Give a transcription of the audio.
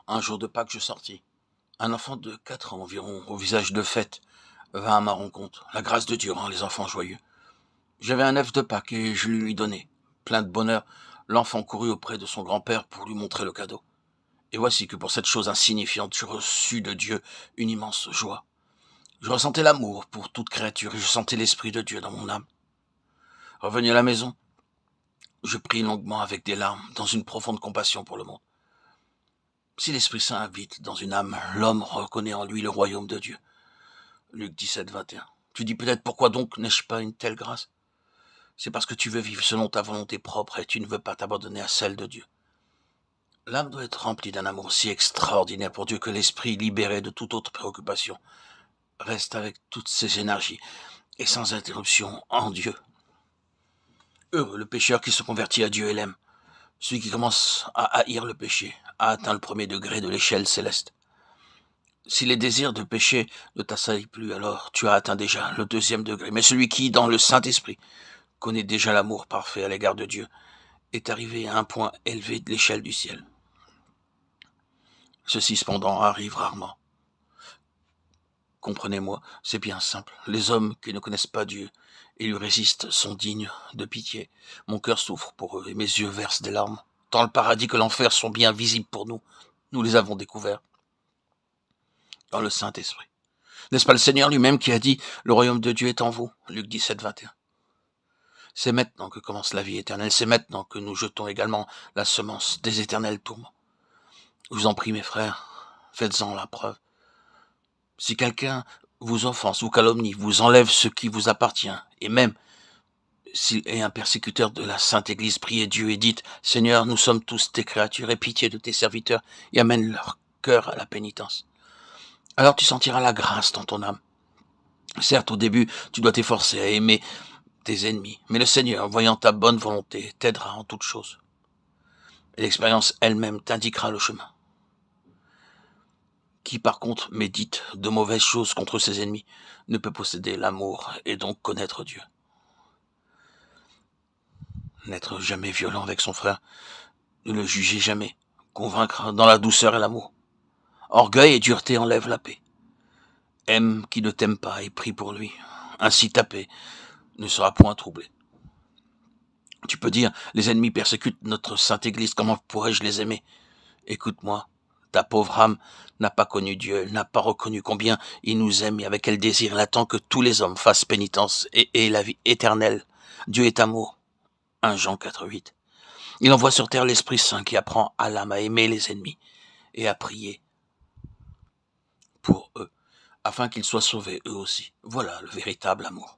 Un jour de Pâques, je sortis. Un enfant de 4 ans environ, au visage de fête, vint à ma rencontre. La grâce de Dieu rend les enfants joyeux. J'avais un œuf de Pâques et je lui donnai. Plein de bonheur, l'enfant courut auprès de son grand-père pour lui montrer le cadeau. Et voici que pour cette chose insignifiante, je reçus de Dieu une immense joie. Je ressentais l'amour pour toute créature et je sentais l'Esprit de Dieu dans mon âme. Revenu à la maison, je pris longuement avec des larmes, dans une profonde compassion pour le monde. Si l'Esprit Saint habite dans une âme, l'homme reconnaît en lui le royaume de Dieu. Luc 17, 21. Tu dis peut-être pourquoi donc n'ai-je pas une telle grâce? C'est parce que tu veux vivre selon ta volonté propre et tu ne veux pas t'abandonner à celle de Dieu. L'âme doit être remplie d'un amour si extraordinaire pour Dieu que l'esprit, libéré de toute autre préoccupation, reste avec toutes ses énergies et sans interruption en Dieu. Heureux le pécheur qui se convertit à Dieu et l'aime. Celui qui commence à haïr le péché a atteint le premier degré de l'échelle céleste. Si les désirs de péché ne t'assaillent plus, alors tu as atteint déjà le deuxième degré. Mais celui qui, dans le Saint-Esprit, connaît déjà l'amour parfait à l'égard de Dieu, est arrivé à un point élevé de l'échelle du ciel. Ceci cependant arrive rarement. Comprenez-moi, c'est bien simple. Les hommes qui ne connaissent pas Dieu et lui résistent sont dignes de pitié. Mon cœur souffre pour eux et mes yeux versent des larmes. Tant le paradis que l'enfer sont bien visibles pour nous. Nous les avons découverts dans le Saint-Esprit. N'est-ce pas le Seigneur lui-même qui a dit « Le royaume de Dieu est en vous » Luc 17, 21. C'est maintenant que commence la vie éternelle. C'est maintenant que nous jetons également la semence des éternels tourments. Je vous en prie, mes frères, faites-en la preuve. Si quelqu'un vous offense, vous calomnie, vous enlève ce qui vous appartient, et même s'il est un persécuteur de la Sainte Église, priez Dieu et dites « Seigneur, nous sommes tous tes créatures, aie pitié de tes serviteurs, et amène leur cœur à la pénitence. » Alors tu sentiras la grâce dans ton âme. Certes, au début, tu dois t'efforcer à aimer tes ennemis, mais le Seigneur, voyant ta bonne volonté, t'aidera en toutes choses. Et l'expérience elle-même t'indiquera le chemin. Qui par contre médite de mauvaises choses contre ses ennemis ne peut posséder l'amour et donc connaître Dieu. N'être jamais violent avec son frère, ne le jugez jamais, convaincre dans la douceur et l'amour. Orgueil et dureté enlèvent la paix. Aime qui ne t'aime pas et prie pour lui. Ainsi ta paix ne sera point troublée. Tu peux dire, les ennemis persécutent notre Sainte Église, comment pourrais-je les aimer? Écoute-moi, ta pauvre âme n'a pas connu Dieu, elle n'a pas reconnu combien il nous aime et avec quel désir il attend que tous les hommes fassent pénitence et aient la vie éternelle. Dieu est amour. 1 Jean 4,8. Il envoie sur terre l'Esprit Saint qui apprend à l'âme à aimer les ennemis et à prier pour eux, afin qu'ils soient sauvés eux aussi. Voilà le véritable amour.